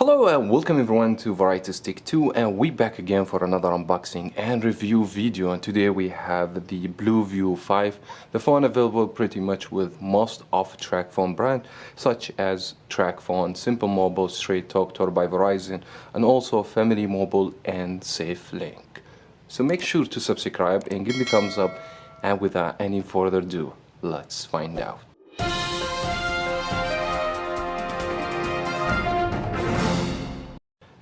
Hello and welcome everyone to Varieties Tech 2, and we back again for another unboxing and review video. And today we have the Blue View 5, the phone available pretty much with most of Trackfone brand such as Trackfone, Simple Mobile, Straight Talk, Tor by Verizon, and also Family Mobile and SafeLink. So make sure to subscribe and give me thumbs up, and without any further ado, let's find out.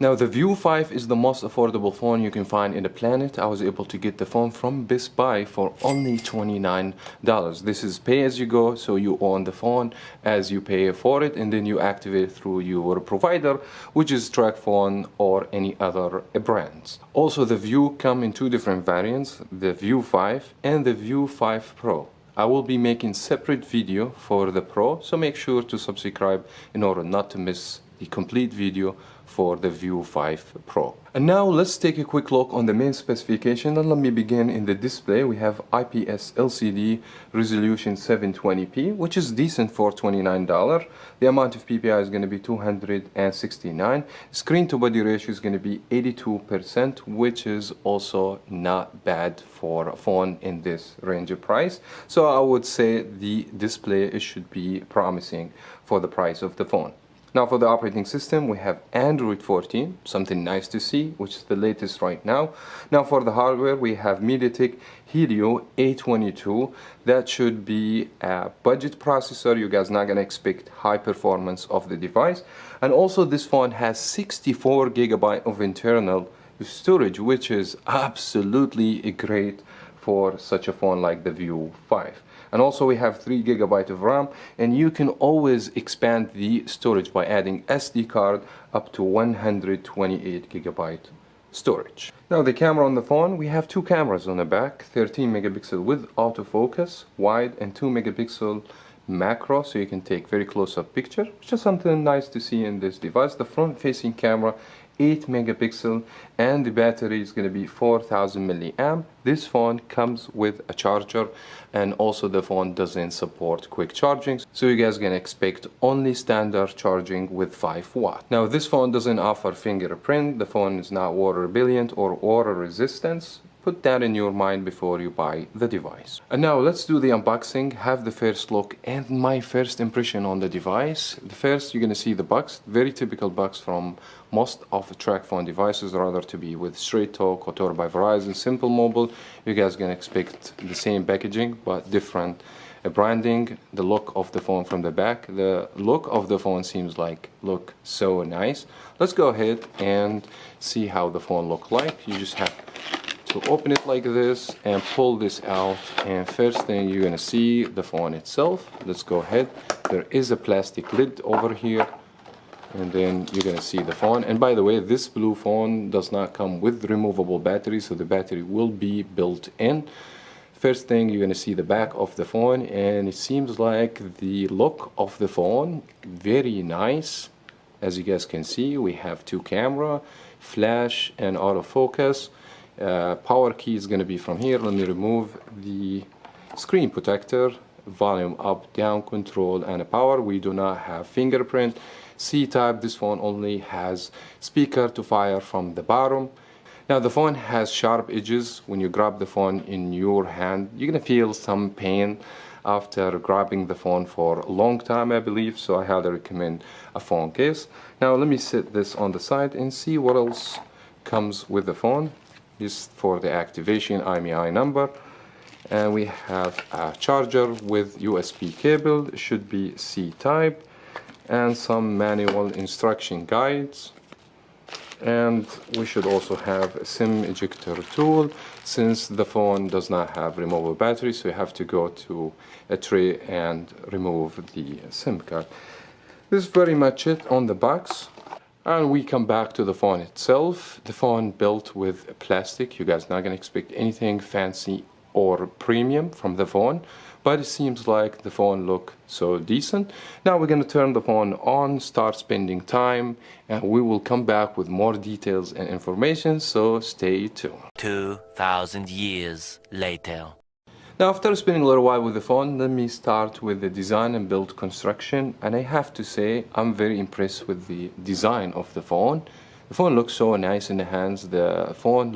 Now the View 5 is the most affordable phone you can find in the planet. I was able to get the phone from Best Buy for only $29. This is pay as you go, so you own the phone as you pay for it, and then you activate it through your provider, which is Trackfone or any other brands. Also, the View come in two different variants, the View 5 and the View 5 Pro. I will be making separate video for the Pro, so make sure to subscribe in order not to miss the complete video for the View 5 Pro. And now let's take a quick look on the main specification, and let me begin in the display. We have IPS LCD resolution 720p, which is decent for $29. The amount of PPI is going to be 269. Screen to body ratio is going to be 82%, which is also not bad for a phone in this range of price. So I would say the display should be promising for the price of the phone. Now for the operating system, we have Android 14, something nice to see, which is the latest right now. Now for the hardware, we have MediaTek Helio A22. That should be a budget processor. You guys not gonna expect high performance of the device. And also this phone has 64 GB of internal storage, which is absolutely great for such a phone like the View 5. And also we have 3 GB of RAM, and you can always expand the storage by adding SD card up to 128 GB storage. Now the camera on the phone, we have two cameras on the back, 13 megapixel with autofocus, wide, and 2 megapixel macro, so you can take very close-up picture, which is something nice to see in this device. The front-facing camera, 8 megapixel, and the battery is going to be 4000 milliamp. This phone comes with a charger, and also the phone doesn't support quick charging, so you guys can expect only standard charging with 5 watt. Now this phone doesn't offer fingerprint. The phone is not water repellent or water resistance. Put that in your mind before you buy the device. And now let's do the unboxing, have the first look and my first impression on the device. The first, you're going to see the box, very typical box from most of the Trackfone devices, rather to be with Straight Talk or Tor by Verizon, Simple Mobile. You guys can expect the same packaging but different branding. The look of the phone from the back, the look of the phone seems like look so nice. Let's go ahead and see how the phone look like. You just have to open it like this and pull this out, and first thing you're gonna see the phone itself. Let's go ahead. There is a plastic lid over here, and then you're gonna see the phone. And by the way, this blue phone does not come with removable battery, so the battery will be built in. First thing, you're gonna see the back of the phone, and it seems like the look of the phone very nice. As you guys can see, we have two camera, flash, and autofocus. Power key is going to be from here. Let me remove the screen protector, volume up, down control, and a power. We do not have fingerprint. C-type, this phone only has speaker to fire from the bottom. Now the phone has sharp edges. When you grab the phone in your hand, you're going to feel some pain after grabbing the phone for a long time, I believe, so I highly recommend a phone case. Now let me set this on the side and see what else comes with the phone. Just for the activation IMEI number, and we have a charger with USB cable. It should be C-type, and some manual instruction guides, and we should also have a SIM ejector tool, since the phone does not have removable battery, so you have to go to a tray and remove the SIM card. This is very much it on the box. And we come back to the phone itself. The phone built with plastic. You guys not gonna expect anything fancy or premium from the phone, but it seems like the phone look so decent. Now we're gonna turn the phone on, start spending time, and we will come back with more details and information, so stay tuned. 2000 years later. Now, after spending a little while with the phone, let me start with the design and build construction. And I have to say, I'm very impressed with the design of the phone. The phone looks so nice in the hands. The phone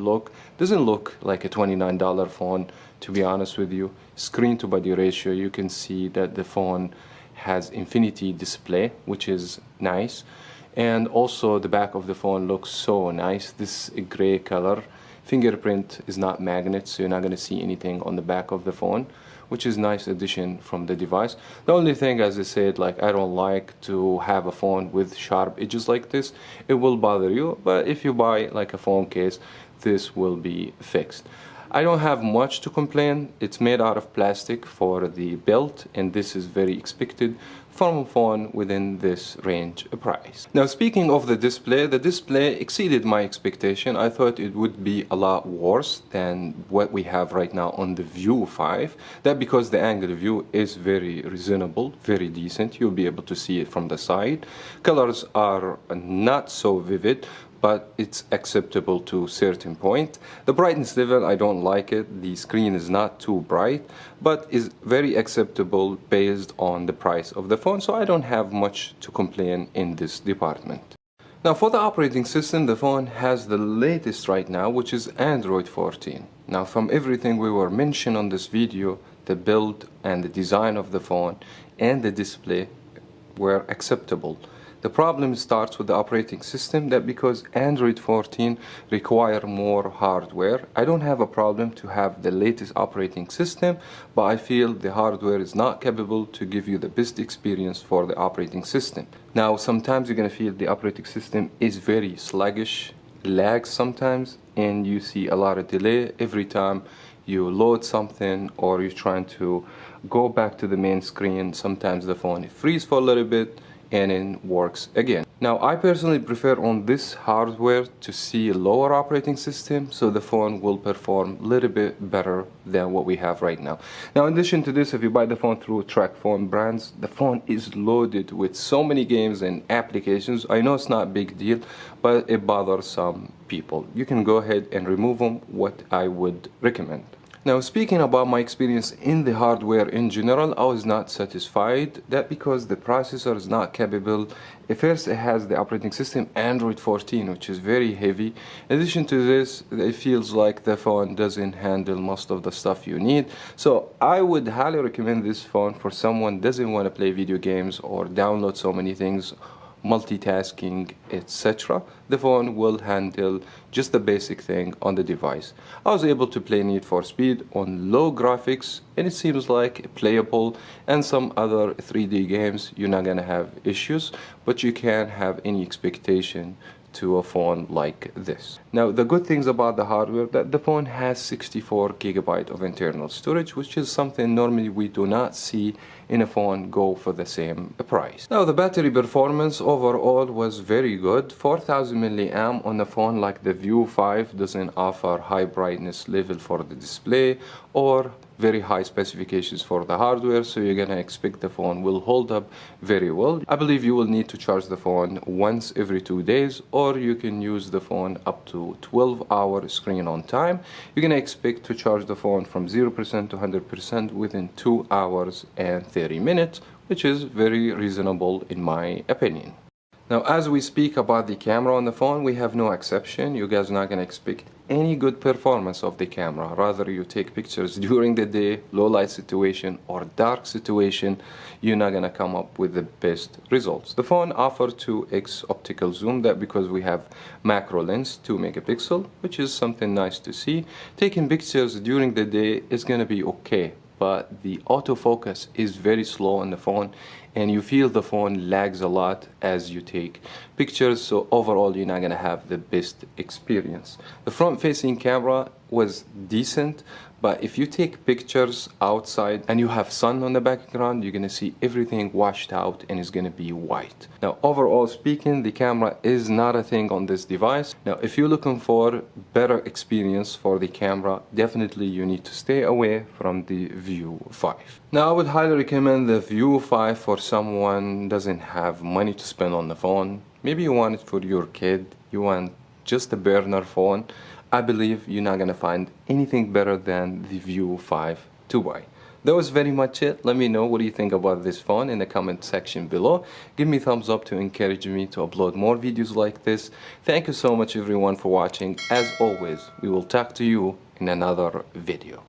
doesn't look like a $29 phone, to be honest with you. Screen to body ratio, you can see that the phone has infinity display, which is nice. And also the back of the phone looks so nice. This gray color. Fingerprint is not magnet, so you're not going to see anything on the back of the phone, which is nice addition from the device. The only thing, as I said, like I don't like to have a phone with sharp edges like this. It will bother you, but if you buy like a phone case, this will be fixed. I don't have much to complain. It's made out of plastic for the build, and this is very expected from a phone within this range price. Now, speaking of the display exceeded my expectation. I thought it would be a lot worse than what we have right now on the View 5. That because the angle view is very reasonable, very decent. You'll be able to see it from the side. Colors are not so vivid, but it's acceptable to a certain point. The brightness level, I don't like it. The screen is not too bright, but is very acceptable based on the price of the phone, so I don't have much to complain in this department. Now, for the operating system, the phone has the latest right now, which is Android 14. Now, from everything we were mentioned on this video, the build and the design of the phone and the display were acceptable. The problem starts with the operating system, that because Android 14 require more hardware. I don't have a problem to have the latest operating system, but I feel the hardware is not capable to give you the best experience for the operating system. Now, sometimes you're going to feel the operating system is very sluggish, lags sometimes, and you see a lot of delay every time you load something or you're trying to go back to the main screen. Sometimes the phone freezes for a little bit and it works again. Now, I personally prefer on this hardware to see a lower operating system, so the phone will perform a little bit better than what we have right now. Now, in addition to this, if you buy the phone through Trackfone brands, the phone is loaded with so many games and applications. I know it's not a big deal, but it bothers some people. You can go ahead and remove them, what I would recommend. Now, speaking about my experience in the hardware in general, I was not satisfied. That because the processor is not capable. At first, it has the operating system Android 14, which is very heavy. In addition to this, it feels like the phone doesn't handle most of the stuff you need. So I would highly recommend this phone for someone who doesn't want to play video games or download so many things, multitasking, etc. The phone will handle just the basic thing on the device. I was able to play Need for Speed on low graphics, and it seems like playable, and some other 3D games you're not gonna have issues, but you can't have any expectation to a phone like this. Now, the good things about the hardware, that the phone has 64 GB of internal storage, which is something normally we do not see in a phone go for the same price. Now, the battery performance overall was very good. 4000 milliamp on a phone like the View 5 doesn't offer high brightness level for the display or very high specifications for the hardware, so you're gonna expect the phone will hold up very well. I believe you will need to charge the phone once every 2 days, or you can use the phone up to 12-hour screen on time. You're gonna expect to charge the phone from 0% to 100% within 2 hours and 30 minutes, which is very reasonable in my opinion. Now, as we speak about the camera on the phone, we have no exception. You guys are not going to expect any good performance of the camera. Rather, you take pictures during the day, low light situation or dark situation, you're not going to come up with the best results. The phone offers 2x optical zoom, that because we have macro lens 2 megapixel, which is something nice to see. Taking pictures during the day is going to be okay, but the autofocus is very slow on the phone, and you feel the phone lags a lot as you take pictures, so overall you're not going to have the best experience. The front facing camera was decent, but if you take pictures outside and you have sun on the background, you're going to see everything washed out and it's going to be white. Now, overall speaking, the camera is not a thing on this device. Now, if you're looking for better experience for the camera, definitely you need to stay away from the View 5. Now, I would highly recommend the View 5 for someone doesn't have money to spend on the phone. Maybe you want it for your kid, you want just a burner phone. I believe you're not going to find anything better than the View 5 to buy. That was very much it. Let me know what do you think about this phone in the comment section below. Give me thumbs up to encourage me to upload more videos like this. Thank you so much everyone for watching. As always, we will talk to you in another video.